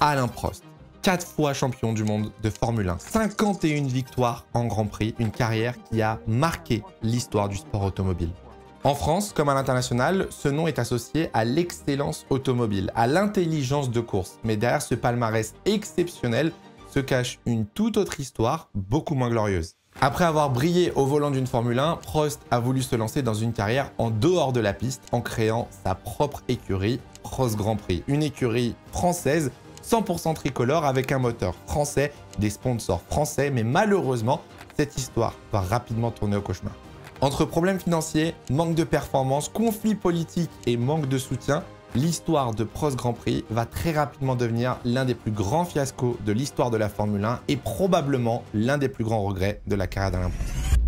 Alain Prost, 4 fois champion du monde de Formule 1, 51 victoires en Grand Prix, une carrière qui a marqué l'histoire du sport automobile. En France, comme à l'international, ce nom est associé à l'excellence automobile, à l'intelligence de course. Mais derrière ce palmarès exceptionnel se cache une toute autre histoire, beaucoup moins glorieuse. Après avoir brillé au volant d'une Formule 1, Prost a voulu se lancer dans une carrière en dehors de la piste en créant sa propre écurie, Prost Grand Prix. Une écurie française, 100% tricolore avec un moteur français, des sponsors français, mais malheureusement, cette histoire va rapidement tourner au cauchemar. Entre problèmes financiers, manque de performance, conflits politiques et manque de soutien, l'histoire de Prost Grand Prix va très rapidement devenir l'un des plus grands fiascos de l'histoire de la Formule 1 et probablement l'un des plus grands regrets de la carrière d'Alain Prost.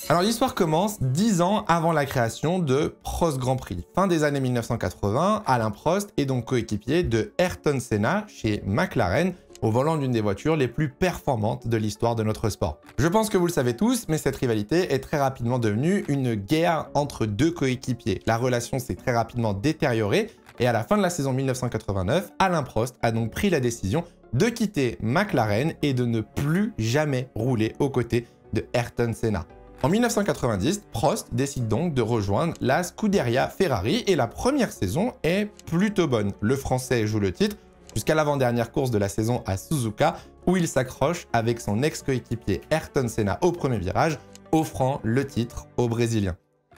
Alors l'histoire commence 10 ans avant la création de Prost Grand Prix. Fin des années 1980, Alain Prost est donc coéquipier de Ayrton Senna chez McLaren, au volant d'une des voitures les plus performantes de l'histoire de notre sport. Je pense que vous le savez tous, mais cette rivalité est très rapidement devenue une guerre entre deux coéquipiers. La relation s'est très rapidement détériorée et à la fin de la saison 1989, Alain Prost a donc pris la décision de quitter McLaren et de ne plus jamais rouler aux côtés de Ayrton Senna. En 1990, Prost décide donc de rejoindre la Scuderia Ferrari et la première saison est plutôt bonne. Le Français joue le titre jusqu'à l'avant-dernière course de la saison à Suzuka où il s'accroche avec son ex-coéquipier Ayrton Senna au premier virage, offrant le titre aux Brésiliens.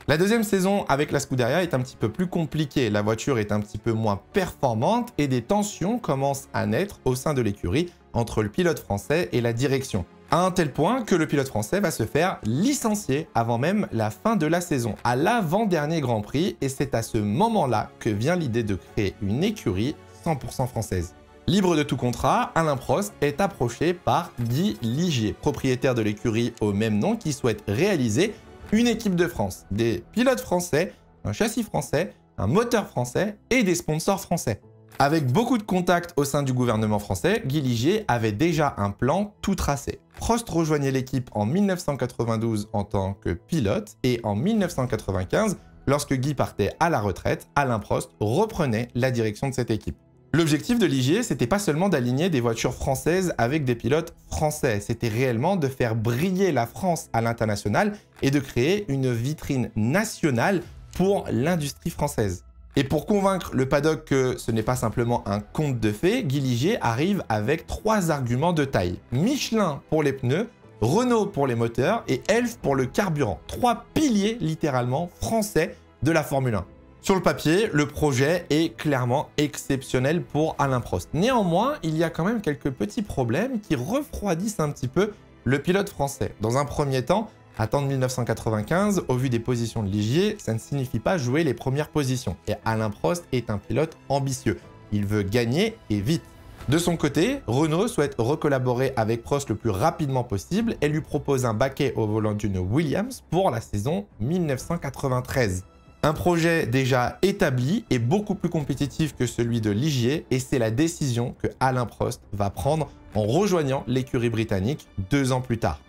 La deuxième saison avec la Scuderia est un petit peu plus compliquée, la voiture est un petit peu moins performante et des tensions commencent à naître au sein de l'écurie entre le pilote français et la direction. À un tel point que le pilote français va se faire licencier avant même la fin de la saison, à l'avant-dernier Grand Prix, et c'est à ce moment-là que vient l'idée de créer une écurie 100% française. Libre de tout contrat, Alain Prost est approché par Guy Ligier, propriétaire de l'écurie au même nom, qui souhaite réaliser une équipe de France, des pilotes français, un châssis français, un moteur français et des sponsors français. Avec beaucoup de contacts au sein du gouvernement français, Guy Ligier avait déjà un plan tout tracé. Prost rejoignait l'équipe en 1992 en tant que pilote et en 1995, lorsque Guy partait à la retraite, Alain Prost reprenait la direction de cette équipe. L'objectif de Ligier, c'était pas seulement d'aligner des voitures françaises avec des pilotes français, c'était réellement de faire briller la France à l'international et de créer une vitrine nationale pour l'industrie française. Et pour convaincre le paddock que ce n'est pas simplement un conte de fées, Guy Ligier arrive avec 3 arguments de taille. Michelin pour les pneus, Renault pour les moteurs et Elf pour le carburant. 3 piliers littéralement français de la Formule 1. Sur le papier, le projet est clairement exceptionnel pour Alain Prost. Néanmoins, il y a quand même quelques petits problèmes qui refroidissent un petit peu le pilote français. Dans un premier temps, attendre 1995, au vu des positions de Ligier, ça ne signifie pas jouer les premières positions. Et Alain Prost est un pilote ambitieux. Il veut gagner et vite. De son côté, Renault souhaite recollaborer avec Prost le plus rapidement possible et lui propose un baquet au volant d'une Williams pour la saison 1993. Un projet déjà établi et beaucoup plus compétitif que celui de Ligier et c'est la décision que Alain Prost va prendre en rejoignant l'écurie britannique 2 ans plus tard.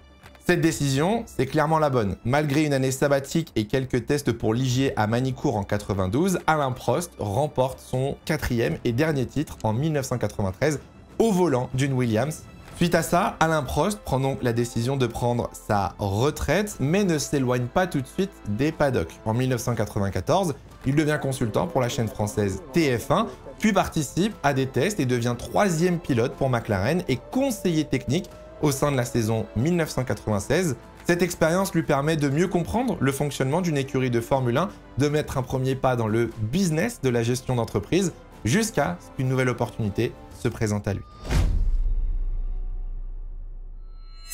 Cette décision, c'est clairement la bonne. Malgré une année sabbatique et quelques tests pour Ligier à Manicourt en 92, Alain Prost remporte son 4e et dernier titre en 1993 au volant d'une Williams. Suite à ça, Alain Prost prend donc la décision de prendre sa retraite, mais ne s'éloigne pas tout de suite des paddocks. En 1994, il devient consultant pour la chaîne française TF1, puis participe à des tests et devient 3e pilote pour McLaren et conseiller technique au sein de la saison 1996. Cette expérience lui permet de mieux comprendre le fonctionnement d'une écurie de Formule 1, de mettre un premier pas dans le business de la gestion d'entreprise, jusqu'à ce qu'une nouvelle opportunité se présente à lui.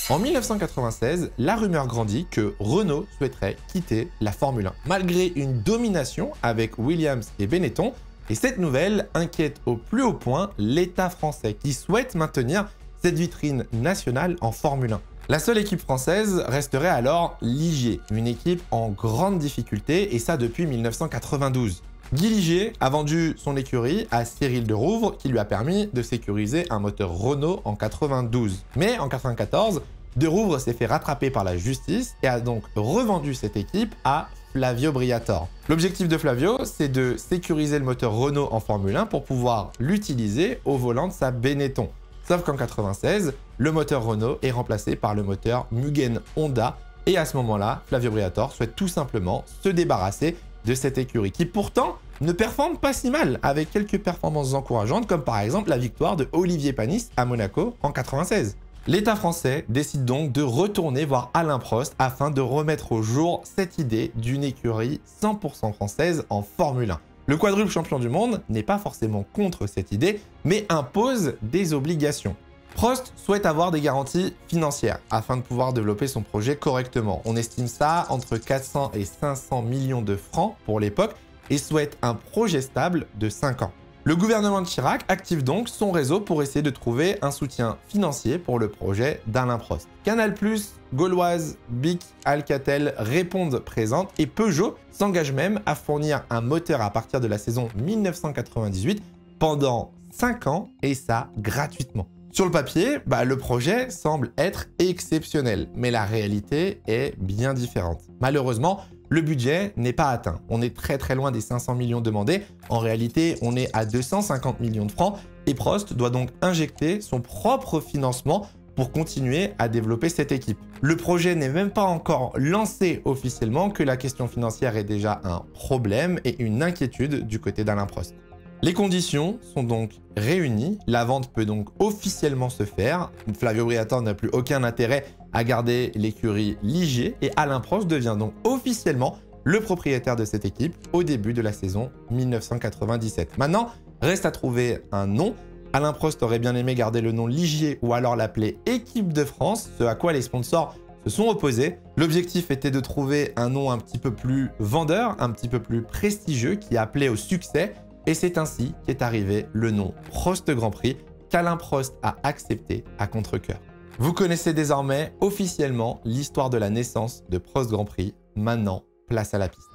En 1996, la rumeur grandit que Renault souhaiterait quitter la Formule 1, malgré une domination avec Williams et Benetton, et cette nouvelle inquiète au plus haut point l'État français qui souhaite maintenir cette vitrine nationale en Formule 1. La seule équipe française resterait alors Ligier, une équipe en grande difficulté et ça depuis 1992. Guy Ligier a vendu son écurie à Cyril de Rouvre qui lui a permis de sécuriser un moteur Renault en 92. Mais en 94, de Rouvre s'est fait rattraper par la justice et a donc revendu cette équipe à Flavio Briatore. L'objectif de Flavio, c'est de sécuriser le moteur Renault en Formule 1 pour pouvoir l'utiliser au volant de sa Benetton. Sauf qu'en 96, le moteur Renault est remplacé par le moteur Mugen Honda et à ce moment-là, Flavio Briatore souhaite tout simplement se débarrasser de cette écurie qui pourtant ne performe pas si mal avec quelques performances encourageantes comme par exemple la victoire de Olivier Panis à Monaco en 96. L'État français décide donc de retourner voir Alain Prost afin de remettre au jour cette idée d'une écurie 100% française en Formule 1. Le quadruple champion du monde n'est pas forcément contre cette idée, mais impose des obligations. Prost souhaite avoir des garanties financières afin de pouvoir développer son projet correctement. On estime ça entre 400 et 500 millions de francs pour l'époque et souhaite un projet stable de 5 ans. Le gouvernement de Chirac active donc son réseau pour essayer de trouver un soutien financier pour le projet d'Alain Prost. Canal+, Gauloise, Bic, Alcatel répondent présentes et Peugeot s'engage même à fournir un moteur à partir de la saison 1998 pendant 5 ans et ça gratuitement. Sur le papier, le projet semble être exceptionnel, mais la réalité est bien différente. Malheureusement, le budget n'est pas atteint. On est très loin des 500 millions demandés. En réalité, on est à 250 millions de francs et Prost doit donc injecter son propre financement pour continuer à développer cette équipe. Le projet n'est même pas encore lancé officiellement que la question financière est déjà un problème et une inquiétude du côté d'Alain Prost. Les conditions sont donc réunies, la vente peut donc officiellement se faire. Flavio Briatore n'a plus aucun intérêt à garder l'écurie Ligier et Alain Prost devient donc officiellement le propriétaire de cette équipe au début de la saison 1997. Maintenant, reste à trouver un nom. Alain Prost aurait bien aimé garder le nom Ligier ou alors l'appeler Équipe de France, ce à quoi les sponsors se sont opposés. L'objectif était de trouver un nom un petit peu plus vendeur, un petit peu plus prestigieux qui appelait au succès. Et c'est ainsi qu'est arrivé le nom Prost Grand Prix qu'Alain Prost a accepté à contre-cœur. Vous connaissez désormais officiellement l'histoire de la naissance de Prost Grand Prix. Maintenant, place à la piste.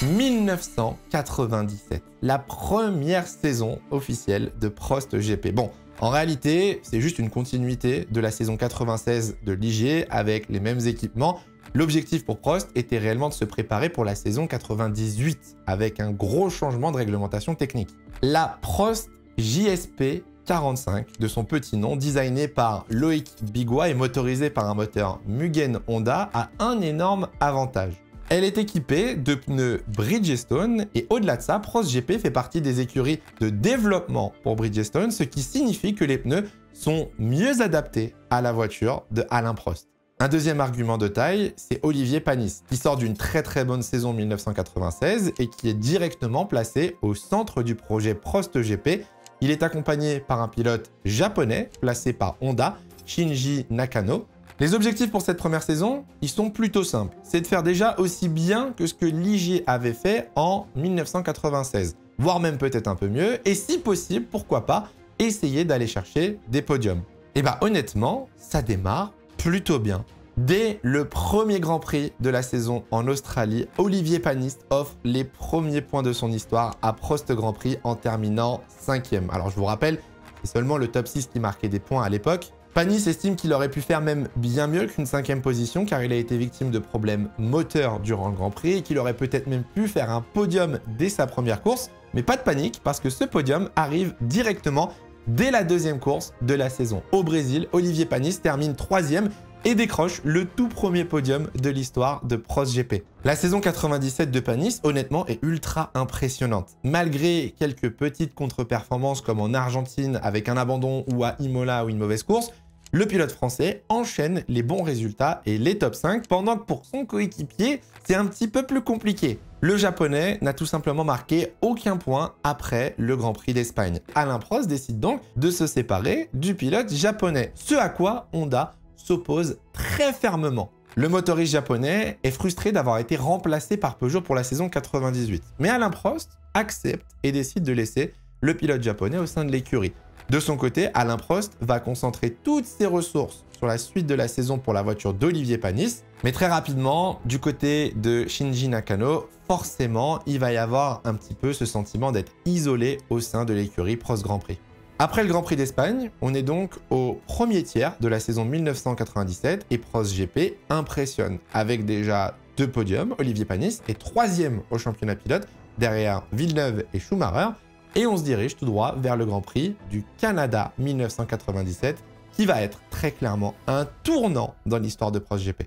1997, la première saison officielle de Prost GP. Bon, en réalité, c'est juste une continuité de la saison 96 de Ligier avec les mêmes équipements. L'objectif pour Prost était réellement de se préparer pour la saison 98 avec un gros changement de réglementation technique. La Prost JSP 45 de son petit nom, designée par Loïc Bigois et motorisée par un moteur Mugen Honda, a un énorme avantage. Elle est équipée de pneus Bridgestone et au-delà de ça, Prost GP fait partie des écuries de développement pour Bridgestone, ce qui signifie que les pneus sont mieux adaptés à la voiture de Alain Prost. Un deuxième argument de taille, c'est Olivier Panis, qui sort d'une très bonne saison 1996 et qui est directement placé au centre du projet Prost GP. Il est accompagné par un pilote japonais placé par Honda, Shinji Nakano. Les objectifs pour cette première saison, ils sont plutôt simples. C'est de faire déjà aussi bien que ce que Ligier avait fait en 1996, voire même peut-être un peu mieux, et si possible, pourquoi pas, essayer d'aller chercher des podiums. Et honnêtement, ça démarre plutôt bien. Dès le premier Grand Prix de la saison en Australie, Olivier Panis offre les premiers points de son histoire à Prost Grand Prix en terminant 5e. Alors je vous rappelle, c'est seulement le top 6 qui marquait des points à l'époque. Panis estime qu'il aurait pu faire même bien mieux qu'une 5e position car il a été victime de problèmes moteurs durant le Grand Prix et qu'il aurait peut-être même pu faire un podium dès sa première course. Mais pas de panique parce que ce podium arrive directement dès la deuxième course de la saison. Au Brésil, Olivier Panis termine 3e et décroche le tout premier podium de l'histoire de Prost GP. La saison 97 de Panis, honnêtement, est ultra impressionnante. Malgré quelques petites contre-performances comme en Argentine avec un abandon ou à Imola ou une mauvaise course, le pilote français enchaîne les bons résultats et les top 5 pendant que pour son coéquipier, c'est un petit peu plus compliqué. Le japonais n'a tout simplement marqué aucun point après le Grand Prix d'Espagne. Alain Prost décide donc de se séparer du pilote japonais, ce à quoi Honda s'oppose très fermement. Le motoriste japonais est frustré d'avoir été remplacé par Peugeot pour la saison 98. Mais Alain Prost accepte et décide de laisser le pilote japonais au sein de l'écurie. De son côté, Alain Prost va concentrer toutes ses ressources sur la suite de la saison pour la voiture d'Olivier Panis. Mais très rapidement, du côté de Shinji Nakano, forcément, il va y avoir un petit peu ce sentiment d'être isolé au sein de l'écurie Prost Grand Prix. Après le Grand Prix d'Espagne, on est donc au premier tiers de la saison 1997 et Prost GP impressionne avec déjà 2 podiums, Olivier Panis est 3e au championnat pilote derrière Villeneuve et Schumacher et on se dirige tout droit vers le Grand Prix du Canada 1997 qui va être très clairement un tournant dans l'histoire de Prost GP.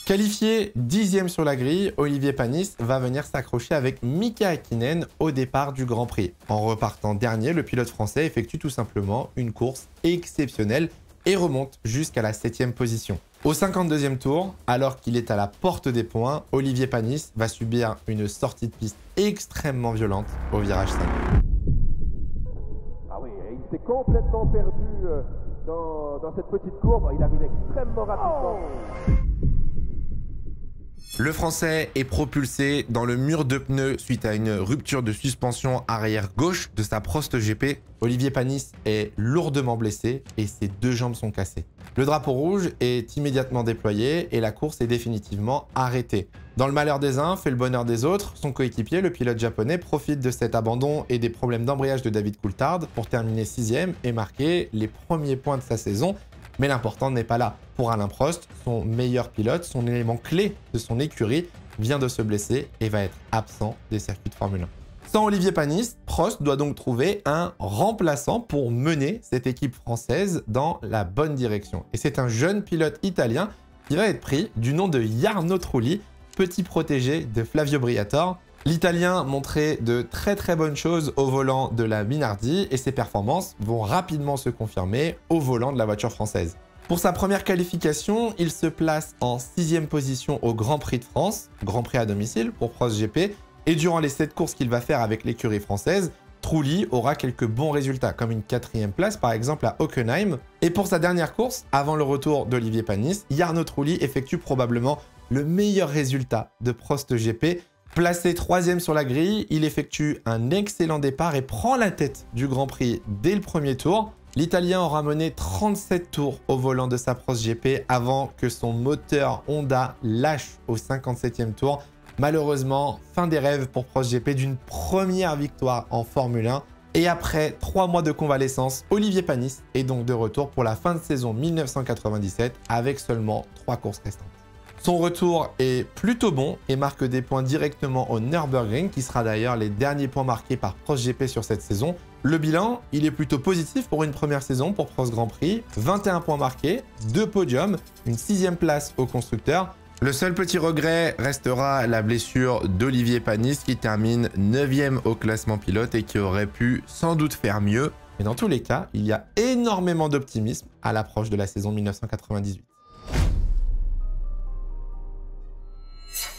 Qualifié 10e sur la grille, Olivier Panis va venir s'accrocher avec Mika Häkkinen au départ du Grand Prix. En repartant dernier, le pilote français effectue tout simplement une course exceptionnelle et remonte jusqu'à la 7e position. Au 52e tour, alors qu'il est à la porte des points, Olivier Panis va subir une sortie de piste extrêmement violente au virage 5. Ah oui, il s'est complètement perdu dans cette petite courbe, il arrive extrêmement rapidement. Le Français est propulsé dans le mur de pneus suite à une rupture de suspension arrière gauche de sa Prost GP. Olivier Panis est lourdement blessé et ses 2 jambes sont cassées. Le drapeau rouge est immédiatement déployé et la course est définitivement arrêtée. Dans le malheur des uns, fait le bonheur des autres, son coéquipier, le pilote japonais, profite de cet abandon et des problèmes d'embrayage de David Coulthard pour terminer 6e et marquer les premiers points de sa saison. Mais l'important n'est pas là. Pour Alain Prost, son meilleur pilote, son élément clé de son écurie, vient de se blesser et va être absent des circuits de Formule 1. Sans Olivier Panis, Prost doit donc trouver un remplaçant pour mener cette équipe française dans la bonne direction. Et c'est un jeune pilote italien qui va être pris du nom de Jarno Trulli, petit protégé de Flavio Briatore. L'Italien montrait de très bonnes choses au volant de la Minardi et ses performances vont rapidement se confirmer au volant de la voiture française. Pour sa première qualification, il se place en 6e position au Grand Prix de France, Grand Prix à domicile pour Prost GP, et durant les 7 courses qu'il va faire avec l'écurie française, Trulli aura quelques bons résultats, comme une 4e place par exemple à Hockenheim. Et pour sa dernière course, avant le retour d'Olivier Panis, Jarno Trulli effectue probablement le meilleur résultat de Prost GP. Placé 3e sur la grille, il effectue un excellent départ et prend la tête du Grand Prix dès le premier tour. L'Italien aura mené 37 tours au volant de sa Prost GP avant que son moteur Honda lâche au 57e tour. Malheureusement, fin des rêves pour Prost GP d'une première victoire en Formule 1. Et après 3 mois de convalescence, Olivier Panis est donc de retour pour la fin de saison 1997 avec seulement 3 courses restantes. Son retour est plutôt bon et marque des points directement au Nürburgring, qui sera d'ailleurs les derniers points marqués par Prost GP sur cette saison. Le bilan, il est plutôt positif pour une première saison pour Prost Grand Prix. 21 points marqués, 2 podiums, une 6e place au constructeur. Le seul petit regret restera la blessure d'Olivier Panis qui termine 9e au classement pilote et qui aurait pu sans doute faire mieux. Mais dans tous les cas, il y a énormément d'optimisme à l'approche de la saison 1998.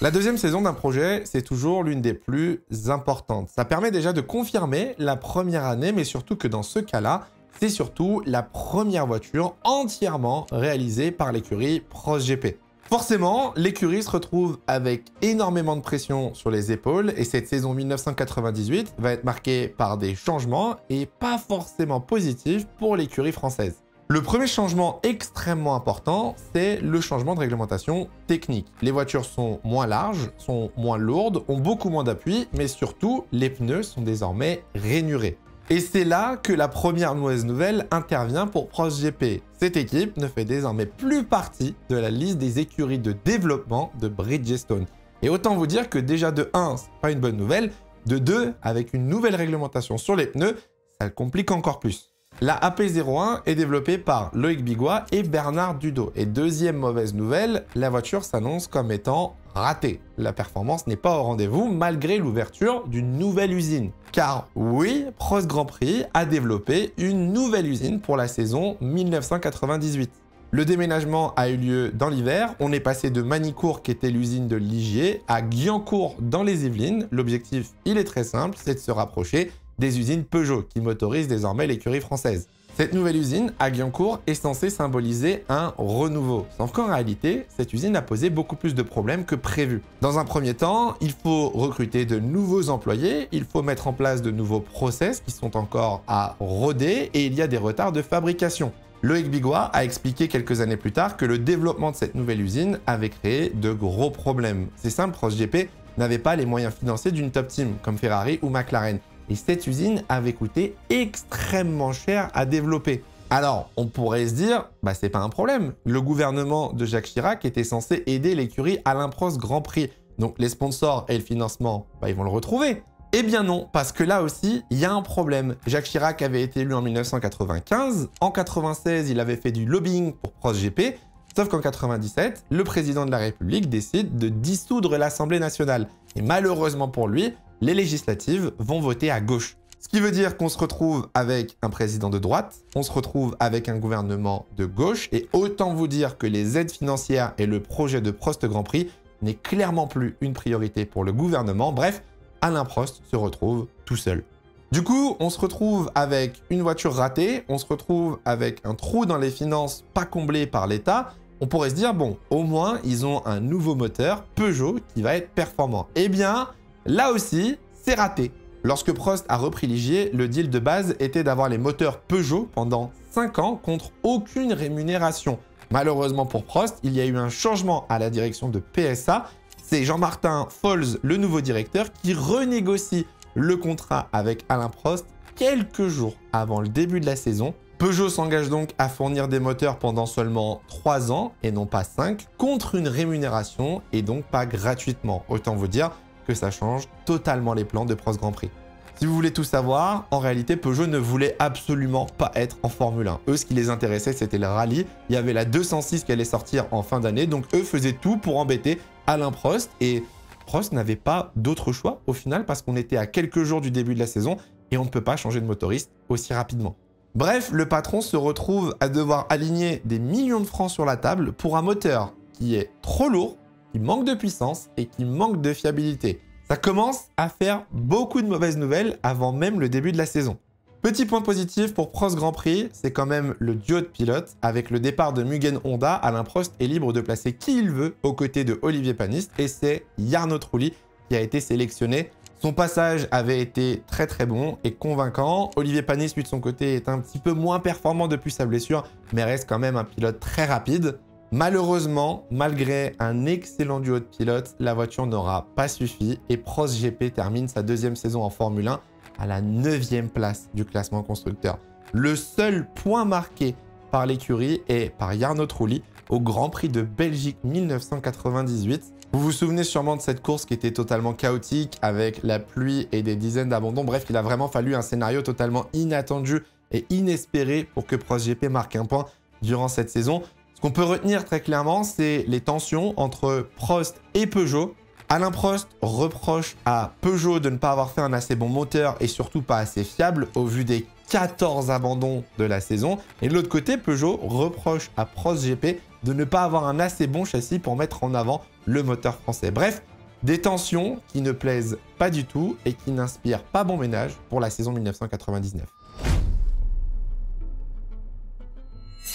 La deuxième saison d'un projet, c'est toujours l'une des plus importantes. Ça permet déjà de confirmer la première année, mais surtout que dans ce cas-là, c'est surtout la première voiture entièrement réalisée par l'écurie Prost GP. Forcément, l'écurie se retrouve avec énormément de pression sur les épaules et cette saison 1998 va être marquée par des changements et pas forcément positifs pour l'écurie française. Le premier changement extrêmement important, c'est le changement de réglementation technique. Les voitures sont moins larges, sont moins lourdes, ont beaucoup moins d'appui, mais surtout, les pneus sont désormais rainurés. Et c'est là que la première mauvaise nouvelle intervient pour Prost GP. Cette équipe ne fait désormais plus partie de la liste des écuries de développement de Bridgestone. Et autant vous dire que déjà de 1, c'est pas une bonne nouvelle, de 2, avec une nouvelle réglementation sur les pneus, ça le complique encore plus. La AP01 est développée par Loïc Bigois et Bernard Dudot. Et deuxième mauvaise nouvelle, la voiture s'annonce comme étant ratée. La performance n'est pas au rendez-vous malgré l'ouverture d'une nouvelle usine. Car oui, Prost Grand Prix a développé une nouvelle usine pour la saison 1998. Le déménagement a eu lieu dans l'hiver. On est passé de Manicourt, qui était l'usine de Ligier, à Guyancourt dans les Yvelines. L'objectif, il est très simple, c'est de se rapprocher des usines Peugeot qui motorisent désormais l'écurie française. Cette nouvelle usine à Guyancourt est censée symboliser un renouveau. Sauf qu'en réalité, cette usine a posé beaucoup plus de problèmes que prévu. Dans un premier temps, il faut recruter de nouveaux employés, il faut mettre en place de nouveaux process qui sont encore à roder et il y a des retards de fabrication. Loïc Bigois a expliqué quelques années plus tard que le développement de cette nouvelle usine avait créé de gros problèmes. C'est simple, ProstGP n'avait pas les moyens financiers d'une top team comme Ferrari ou McLaren. Et cette usine avait coûté extrêmement cher à développer. Alors, on pourrait se dire, bah c'est pas un problème. Le gouvernement de Jacques Chirac était censé aider l'écurie Alain Prost Grand Prix. Donc les sponsors et le financement, bah, ils vont le retrouver. Eh bien non, parce que là aussi, il y a un problème. Jacques Chirac avait été élu en 1995. En 96, il avait fait du lobbying pour ProstGP. Sauf qu'en 97, le président de la République décide de dissoudre l'Assemblée nationale. Et malheureusement pour lui, les législatives vont voter à gauche. Ce qui veut dire qu'on se retrouve avec un président de droite, on se retrouve avec un gouvernement de gauche, et autant vous dire que les aides financières et le projet de Prost Grand Prix n'est clairement plus une priorité pour le gouvernement. Bref, Alain Prost se retrouve tout seul. Du coup, on se retrouve avec une voiture ratée, on se retrouve avec un trou dans les finances pas comblé par l'État. On pourrait se dire, bon, au moins, ils ont un nouveau moteur, Peugeot, qui va être performant. Eh bien, là aussi, c'est raté. Lorsque Prost a repris Ligier, le deal de base était d'avoir les moteurs Peugeot pendant 5 ans contre aucune rémunération. Malheureusement pour Prost, il y a eu un changement à la direction de PSA. C'est Jean-Martin Fols, le nouveau directeur, qui renégocie le contrat avec Alain Prost quelques jours avant le début de la saison. Peugeot s'engage donc à fournir des moteurs pendant seulement 3 ans et non pas 5, contre une rémunération et donc pas gratuitement. Autant vous dire que ça change totalement les plans de Prost Grand Prix. Si vous voulez tout savoir, en réalité, Peugeot ne voulait absolument pas être en Formule 1. Eux, ce qui les intéressait, c'était le rallye. Il y avait la 206 qui allait sortir en fin d'année, donc eux faisaient tout pour embêter Alain Prost. Et Prost n'avait pas d'autre choix au final, parce qu'on était à quelques jours du début de la saison et on ne peut pas changer de motoriste aussi rapidement. Bref, le patron se retrouve à devoir aligner des millions de francs sur la table pour un moteur qui est trop lourd, qui manque de puissance et qui manque de fiabilité. Ça commence à faire beaucoup de mauvaises nouvelles avant même le début de la saison. Petit point positif pour Prost Grand Prix, c'est quand même le duo de pilotes. Avec le départ de Mugen Honda, Alain Prost est libre de placer qui il veut aux côtés de Olivier Panis et c'est Jarno Trulli qui a été sélectionné. Son passage avait été très très bon et convaincant. Olivier Panis, lui de son côté, est un petit peu moins performant depuis sa blessure, mais reste quand même un pilote très rapide. Malheureusement, malgré un excellent duo de pilotes, la voiture n'aura pas suffi et ProstGP termine sa deuxième saison en Formule 1 à la 9e place du classement constructeur. Le seul point marqué par l'écurie est par Jarno Trulli au Grand Prix de Belgique 1998. Vous vous souvenez sûrement de cette course qui était totalement chaotique avec la pluie et des dizaines d'abandons. Bref, il a vraiment fallu un scénario totalement inattendu et inespéré pour que ProstGP marque un point durant cette saison. Ce qu'on peut retenir très clairement, c'est les tensions entre Prost et Peugeot. Alain Prost reproche à Peugeot de ne pas avoir fait un assez bon moteur et surtout pas assez fiable au vu des 14 abandons de la saison. Et de l'autre côté, Peugeot reproche à ProstGP de ne pas avoir un assez bon châssis pour mettre en avant le moteur français. Bref, des tensions qui ne plaisent pas du tout et qui n'inspirent pas bon ménage pour la saison 1999.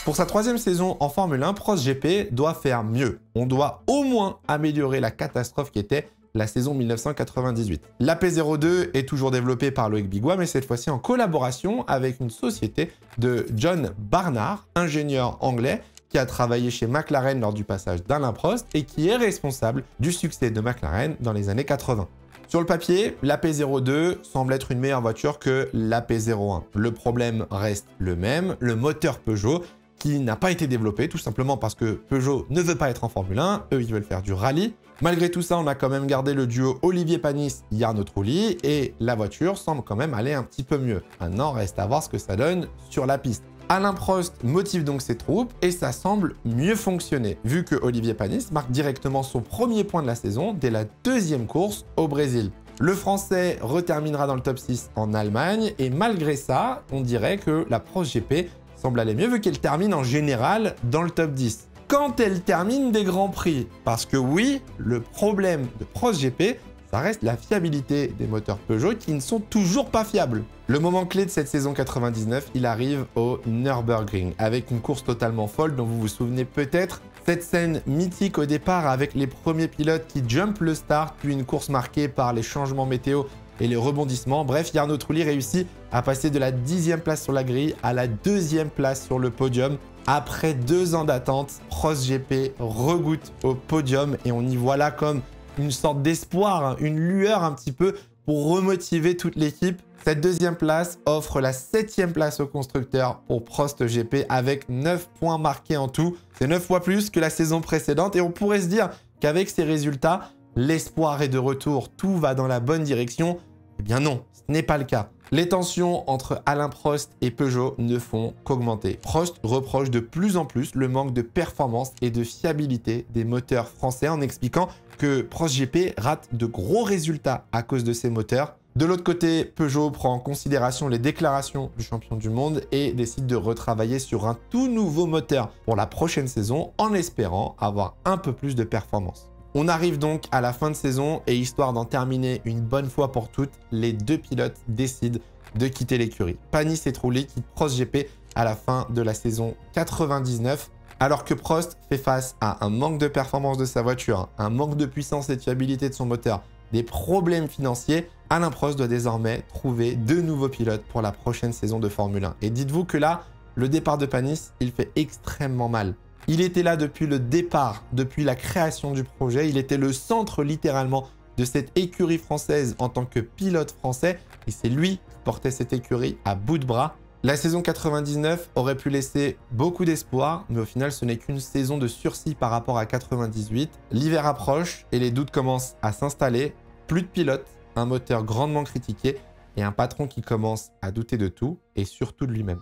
Pour sa 3e saison en Formule 1, ProstGP doit faire mieux. On doit au moins améliorer la catastrophe qui était la saison 1998. L'AP02 est toujours développée par Loïc Bigois, mais cette fois-ci en collaboration avec une société de John Barnard, ingénieur anglais, qui a travaillé chez McLaren lors du passage d'Alain Prost et qui est responsable du succès de McLaren dans les années 80. Sur le papier, l'AP02 semble être une meilleure voiture que l'AP01. Le problème reste le même, le moteur Peugeot, qui n'a pas été développé, tout simplement parce que Peugeot ne veut pas être en Formule 1, eux ils veulent faire du rallye. Malgré tout ça, on a quand même gardé le duo Olivier Panis-Jarno Trulli et la voiture semble quand même aller un petit peu mieux. Maintenant, reste à voir ce que ça donne sur la piste. Alain Prost motive donc ses troupes et ça semble mieux fonctionner, vu que Olivier Panis marque directement son premier point de la saison dès la 2e course au Brésil. Le Français reterminera dans le top 6 en Allemagne et malgré ça, on dirait que la ProstGP semble aller mieux vu qu'elle termine en général dans le top 10. Quand elle termine des grands prix, parce que oui, le problème de ProstGP, ça reste la fiabilité des moteurs Peugeot qui ne sont toujours pas fiables. Le moment clé de cette saison 99, il arrive au Nürburgring, avec une course totalement folle dont vous vous souvenez peut-être. Cette scène mythique au départ avec les premiers pilotes qui jumpent le start, puis une course marquée par les changements météo et les rebondissements. Bref, Jarno Trulli réussit à passer de la 10e place sur la grille à la 2e place sur le podium. Après 2 ans d'attente, Prost GP regoute au podium et on y voit là comme une sorte d'espoir, hein, une lueur un petit peu pour remotiver toute l'équipe. Cette 2e place offre la 7e place au constructeur pour Prost GP avec 9 points marqués en tout. C'est 9 fois plus que la saison précédente et on pourrait se dire qu'avec ces résultats, l'espoir est de retour, tout va dans la bonne direction. Eh bien non, ce n'est pas le cas. Les tensions entre Alain Prost et Peugeot ne font qu'augmenter. Prost reproche de plus en plus le manque de performance et de fiabilité des moteurs français en expliquant que Prost GP rate de gros résultats à cause de ses moteurs. De l'autre côté, Peugeot prend en considération les déclarations du champion du monde et décide de retravailler sur un tout nouveau moteur pour la prochaine saison en espérant avoir un peu plus de performance. On arrive donc à la fin de saison et histoire d'en terminer une bonne fois pour toutes, les 2 pilotes décident de quitter l'écurie. Panis et Trulli quittent Prost GP à la fin de la saison 99. Alors que Prost fait face à un manque de performance de sa voiture, un manque de puissance et de fiabilité de son moteur, des problèmes financiers, Alain Prost doit désormais trouver 2 nouveaux pilotes pour la prochaine saison de Formule 1. Et dites-vous que là, le départ de Panis, il fait extrêmement mal. Il était là depuis le départ, depuis la création du projet. Il était le centre littéralement de cette écurie française en tant que pilote français. Et c'est lui qui portait cette écurie à bout de bras. La saison 99 aurait pu laisser beaucoup d'espoir, mais au final, ce n'est qu'une saison de sursis par rapport à 98. L'hiver approche et les doutes commencent à s'installer. Plus de pilotes, un moteur grandement critiqué et un patron qui commence à douter de tout et surtout de lui-même.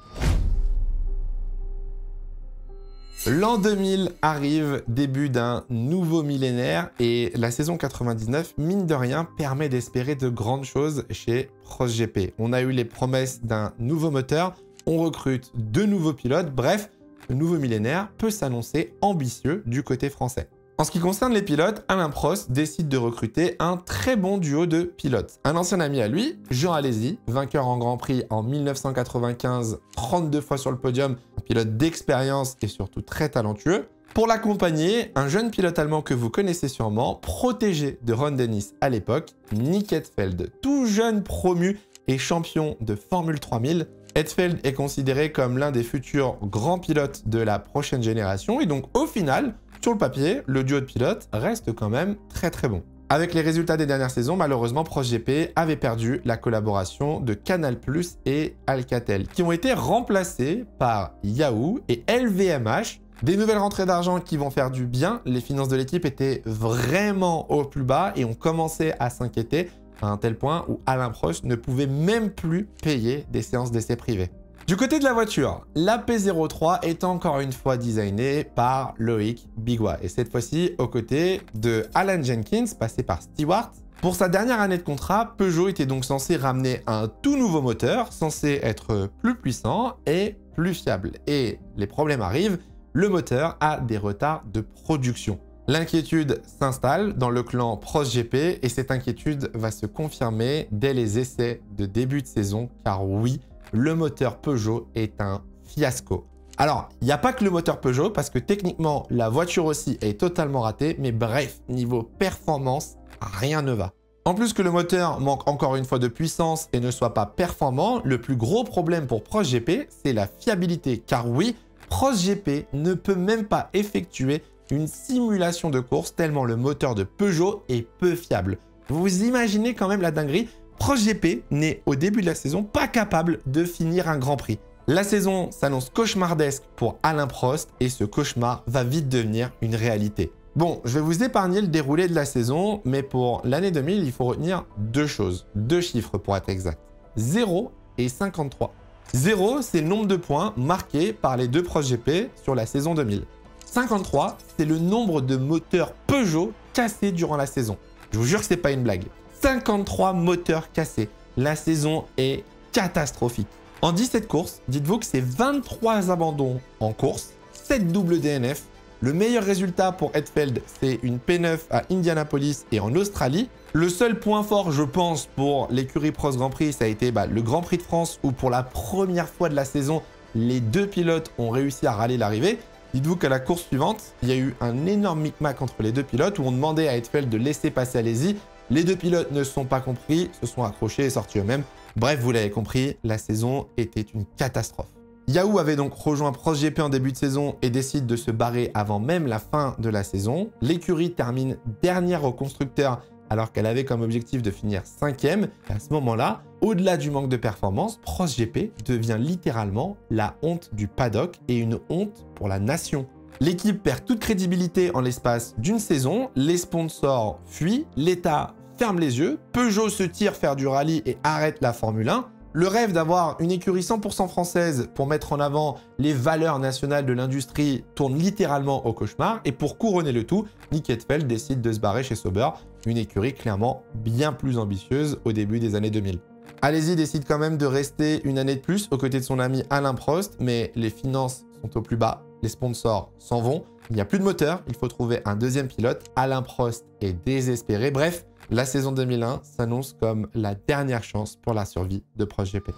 L'an 2000 arrive, début d'un nouveau millénaire et la saison 99, mine de rien, permet d'espérer de grandes choses chez Prost GP. On a eu les promesses d'un nouveau moteur, on recrute 2 nouveaux pilotes, bref, le nouveau millénaire peut s'annoncer ambitieux du côté français. En ce qui concerne les pilotes, Alain Prost décide de recruter un très bon duo de pilotes. Un ancien ami à lui, Jean Alesi, vainqueur en Grand Prix en 1995, 32 fois sur le podium, un pilote d'expérience et surtout très talentueux. Pour l'accompagner, un jeune pilote allemand que vous connaissez sûrement, protégé de Ron Dennis à l'époque, Nick Heidfeld, tout jeune promu et champion de Formule 3000. Heidfeld est considéré comme l'un des futurs grands pilotes de la prochaine génération et donc au final, sur le papier, le duo de pilotes reste quand même très très bon. Avec les résultats des dernières saisons, malheureusement, Prost GP avait perdu la collaboration de Canal+ et Alcatel, qui ont été remplacés par Yahoo et LVMH. Des nouvelles rentrées d'argent qui vont faire du bien. Les finances de l'équipe étaient vraiment au plus bas et on commençait à s'inquiéter à un tel point où Alain Prost ne pouvait même plus payer des séances d'essai privées. Du côté de la voiture, la P03 est encore une fois designée par Loïc Bigois et cette fois-ci aux côtés de Alan Jenkins, passé par Stewart. Pour sa dernière année de contrat, Peugeot était donc censé ramener un tout nouveau moteur, censé être plus puissant et plus fiable. Et les problèmes arrivent, le moteur a des retards de production. L'inquiétude s'installe dans le clan Prost GP et cette inquiétude va se confirmer dès les essais de début de saison, car oui, le moteur Peugeot est un fiasco. Alors, il n'y a pas que le moteur Peugeot, parce que techniquement, la voiture aussi est totalement ratée, mais bref, niveau performance, rien ne va. En plus que le moteur manque encore une fois de puissance et ne soit pas performant, le plus gros problème pour Prost GP, c'est la fiabilité. Car oui, Prost GP ne peut même pas effectuer une simulation de course tellement le moteur de Peugeot est peu fiable. Vous imaginez quand même la dinguerie? Prost GP n'est au début de la saison pas capable de finir un Grand Prix. La saison s'annonce cauchemardesque pour Alain Prost et ce cauchemar va vite devenir une réalité. Bon, je vais vous épargner le déroulé de la saison, mais pour l'année 2000, il faut retenir 2 choses, 2 chiffres pour être exact. 0 et 53. 0, c'est le nombre de points marqués par les 2 Prost GP sur la saison 2000. 53, c'est le nombre de moteurs Peugeot cassés durant la saison. Je vous jure que c'est pas une blague. 53 moteurs cassés. La saison est catastrophique. En 17 courses, dites-vous que c'est 23 abandons en course, 7 doubles DNF. Le meilleur résultat pour Heidfeld, c'est une P9 à Indianapolis et en Australie. Le seul point fort, je pense, pour l'écurie Prost Grand Prix, ça a été le Grand Prix de France où pour la première fois de la saison, les 2 pilotes ont réussi à râler l'arrivée. Dites-vous qu'à la course suivante, il y a eu un énorme micmac entre les 2 pilotes où on demandait à Heidfeld de laisser passer Alesi Les deux pilotes ne se sont pas compris, se sont accrochés et sortis eux-mêmes. Bref, vous l'avez compris, la saison était une catastrophe. Yahoo avait donc rejoint ProsGP en début de saison et décide de se barrer avant même la fin de la saison. L'écurie termine dernière au constructeur alors qu'elle avait comme objectif de finir 5e. Et à ce moment-là, au-delà du manque de performance, ProsGP devient littéralement la honte du paddock et une honte pour la nation. L'équipe perd toute crédibilité en l'espace d'une saison, les sponsors fuient, l'État ferme les yeux, Peugeot se tire faire du rallye et arrête la Formule 1. Le rêve d'avoir une écurie 100% française pour mettre en avant les valeurs nationales de l'industrie tourne littéralement au cauchemar. Et pour couronner le tout, Nick Heidfeld décide de se barrer chez Sauber, une écurie clairement bien plus ambitieuse au début des années 2000. Alesi décide quand même de rester une année de plus aux côtés de son ami Alain Prost, mais les finances sont au plus bas, les sponsors s'en vont, il n'y a plus de moteur, il faut trouver un deuxième pilote. Alain Prost est désespéré. Bref, la saison 2001 s'annonce comme la dernière chance pour la survie de ProsGP.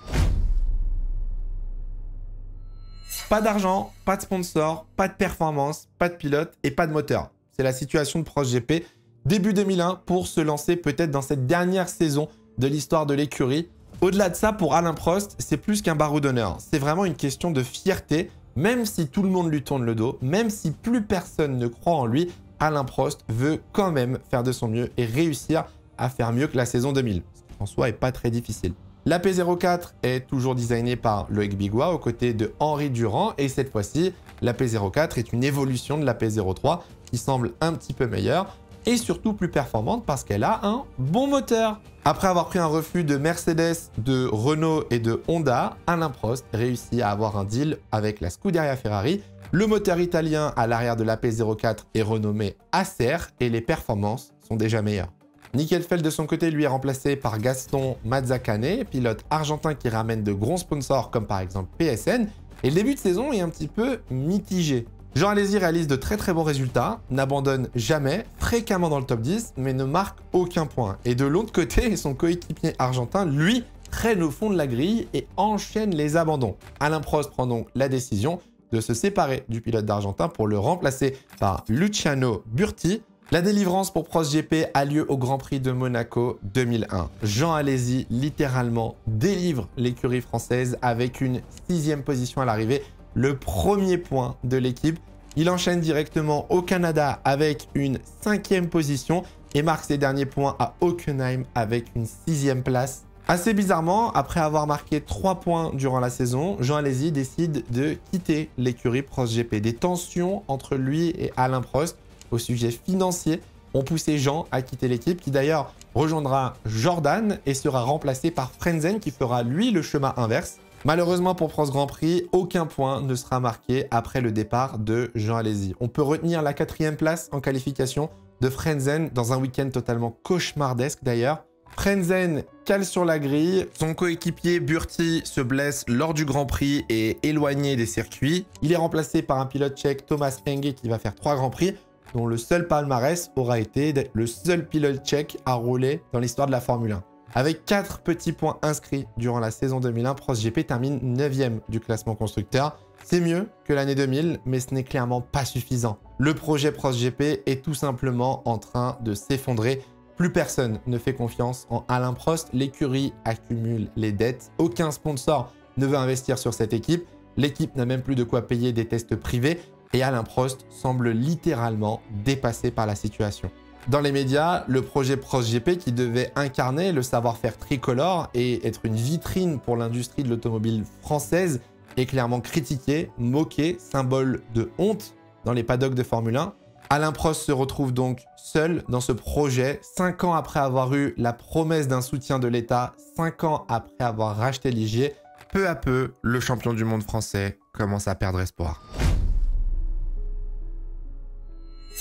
Pas d'argent, pas de sponsor, pas de performance, pas de pilote et pas de moteur. C'est la situation de ProsGP début 2001 pour se lancer peut-être dans cette dernière saison de l'histoire de l'écurie. Au-delà de ça, pour Alain Prost, c'est plus qu'un barreau d'honneur. C'est vraiment une question de fierté. Même si tout le monde lui tourne le dos, même si plus personne ne croit en lui, Alain Prost veut quand même faire de son mieux et réussir à faire mieux que la saison 2000. Ce qui en soi n'est pas très difficile. La P04 est toujours designée par Loïc Bigois aux côtés de Henri Durand et cette fois-ci, la P04 est une évolution de la P03 qui semble un petit peu meilleure et surtout plus performante parce qu'elle a un bon moteur. Après avoir pris un refus de Mercedes, de Renault et de Honda, Alain Prost réussit à avoir un deal avec la Scuderia Ferrari. Le moteur italien à l'arrière de la P04 est renommé Acer et les performances sont déjà meilleures. Nick Heidfeld de son côté lui est remplacé par Gaston Mazzacane, pilote argentin qui ramène de gros sponsors comme par exemple PSN. Et le début de saison est un petit peu mitigé. Jean Alesi réalise de très bons résultats, n'abandonne jamais, fréquemment dans le top 10, mais ne marque aucun point. Et de l'autre côté, son coéquipier argentin, lui, traîne au fond de la grille et enchaîne les abandons. Alain Prost prend donc la décision de se séparer du pilote d'Argentin pour le remplacer par Luciano Burti. La délivrance pour ProsGP a lieu au Grand Prix de Monaco 2001. Jean Alesi littéralement délivre l'écurie française avec une 6e position à l'arrivée, le premier point de l'équipe. Il enchaîne directement au Canada avec une 5e position et marque ses derniers points à Hockenheim avec une 6e place. Assez bizarrement, après avoir marqué 3 points durant la saison, Jean Alesi décide de quitter l'écurie ProsGP. Des tensions entre lui et Alain Prost au sujet financier ont poussé Jean à quitter l'équipe, qui d'ailleurs rejoindra Jordan et sera remplacé par Frentzen qui fera lui le chemin inverse. Malheureusement pour Prost Grand Prix, aucun point ne sera marqué après le départ de Jean Alesi. On peut retenir la 4e place en qualification de Frentzen dans un week-end totalement cauchemardesque d'ailleurs. Frentzen cale sur la grille, son coéquipier Burti se blesse lors du Grand Prix et est éloigné des circuits. Il est remplacé par un pilote tchèque, Thomas Enge, qui va faire 3 Grands Prix, dont le seul palmarès aura été le seul pilote tchèque à rouler dans l'histoire de la Formule 1. Avec 4 petits points inscrits durant la saison 2001, ProsGP termine 9e du classement constructeur. C'est mieux que l'année 2000, mais ce n'est clairement pas suffisant. Le projet ProsGP est tout simplement en train de s'effondrer. Plus personne ne fait confiance en Alain Prost. L'écurie accumule les dettes. Aucun sponsor ne veut investir sur cette équipe. L'équipe n'a même plus de quoi payer des tests privés. Et Alain Prost semble littéralement dépassé par la situation. Dans les médias, le projet ProsGP qui devait incarner le savoir-faire tricolore et être une vitrine pour l'industrie de l'automobile française est clairement critiqué, moqué, symbole de honte dans les paddocks de Formule 1. Alain Prost se retrouve donc seul dans ce projet, 5 ans après avoir eu la promesse d'un soutien de l'État, 5 ans après avoir racheté Ligier. Peu à peu, le champion du monde français commence à perdre espoir.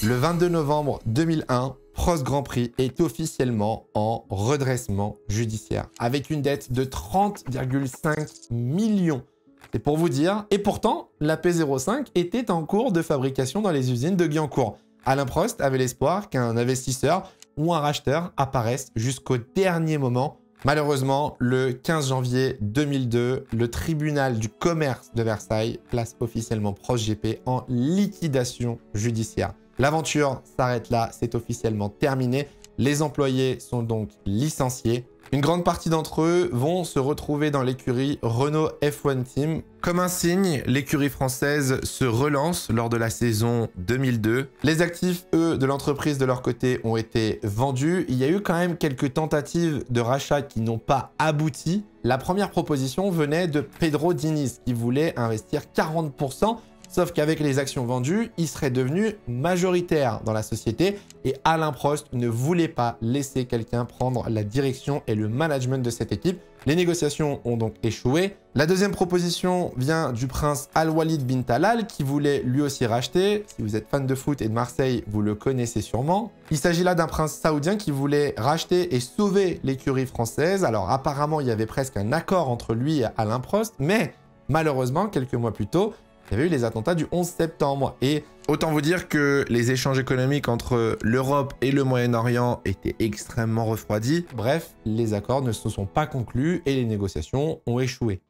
Le 22 novembre 2001, Prost Grand Prix est officiellement en redressement judiciaire avec une dette de 30,5 millions. C'est pour vous dire. Et pourtant, la P05 était en cours de fabrication dans les usines de Guyancourt. Alain Prost avait l'espoir qu'un investisseur ou un racheteur apparaisse jusqu'au dernier moment. Malheureusement, le 15 janvier 2002, le tribunal du commerce de Versailles place officiellement ProsGP en liquidation judiciaire. L'aventure s'arrête là, c'est officiellement terminé. Les employés sont donc licenciés. Une grande partie d'entre eux vont se retrouver dans l'écurie Renault F1 Team. Comme un signe, l'écurie française se relance lors de la saison 2002. Les actifs, eux, de l'entreprise de leur côté ont été vendus. Il y a eu quand même quelques tentatives de rachat qui n'ont pas abouti. La première proposition venait de Pedro Diniz qui voulait investir 40%. Sauf qu'avec les actions vendues, il serait devenu majoritaire dans la société et Alain Prost ne voulait pas laisser quelqu'un prendre la direction et le management de cette équipe. Les négociations ont donc échoué. La deuxième proposition vient du prince Al-Walid bin Talal qui voulait lui aussi racheter. Si vous êtes fan de foot et de Marseille, vous le connaissez sûrement. Il s'agit là d'un prince saoudien qui voulait racheter et sauver l'écurie française. Alors apparemment, il y avait presque un accord entre lui et Alain Prost, mais malheureusement, quelques mois plus tôt, il y avait eu les attentats du 11 septembre. Et autant vous dire que les échanges économiques entre l'Europe et le Moyen-Orient étaient extrêmement refroidis. Bref, les accords ne se sont pas conclus et les négociations ont échoué.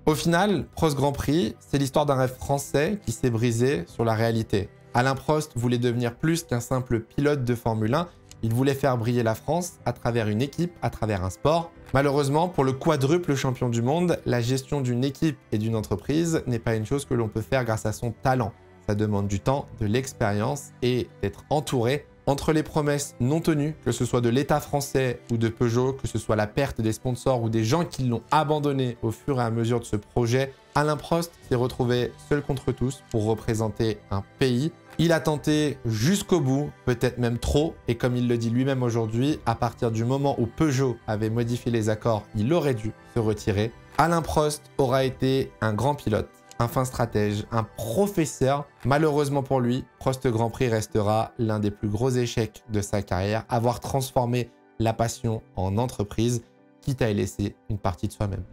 Au final, Prost Grand Prix, c'est l'histoire d'un rêve français qui s'est brisé sur la réalité. Alain Prost voulait devenir plus qu'un simple pilote de Formule 1. Il voulait faire briller la France à travers une équipe, à travers un sport. Malheureusement, pour le quadruple champion du monde, la gestion d'une équipe et d'une entreprise n'est pas une chose que l'on peut faire grâce à son talent. Ça demande du temps, de l'expérience et d'être entouré. Entre les promesses non tenues, que ce soit de l'État français ou de Peugeot, que ce soit la perte des sponsors ou des gens qui l'ont abandonné au fur et à mesure de ce projet, Alain Prost s'est retrouvé seul contre tous pour représenter un pays. Il a tenté jusqu'au bout, peut-être même trop, et comme il le dit lui-même aujourd'hui, à partir du moment où Peugeot avait modifié les accords, il aurait dû se retirer. Alain Prost aura été un grand pilote, un fin stratège, un professeur. Malheureusement pour lui, Prost Grand Prix restera l'un des plus gros échecs de sa carrière, avoir transformé la passion en entreprise, quitte à y laisser une partie de soi-même.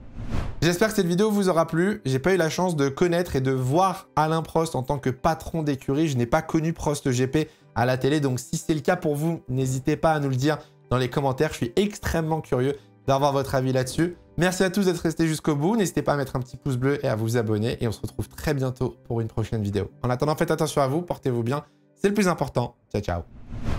J'espère que cette vidéo vous aura plu. J'ai pas eu la chance de connaître et de voir Alain Prost en tant que patron d'écurie. Je n'ai pas connu Prost GP à la télé, donc si c'est le cas pour vous, n'hésitez pas à nous le dire dans les commentaires. Je suis extrêmement curieux d'avoir votre avis là-dessus. Merci à tous d'être restés jusqu'au bout. N'hésitez pas à mettre un petit pouce bleu et à vous abonner. Et on se retrouve très bientôt pour une prochaine vidéo. En attendant, faites attention à vous, portez-vous bien. C'est le plus important. Ciao, ciao.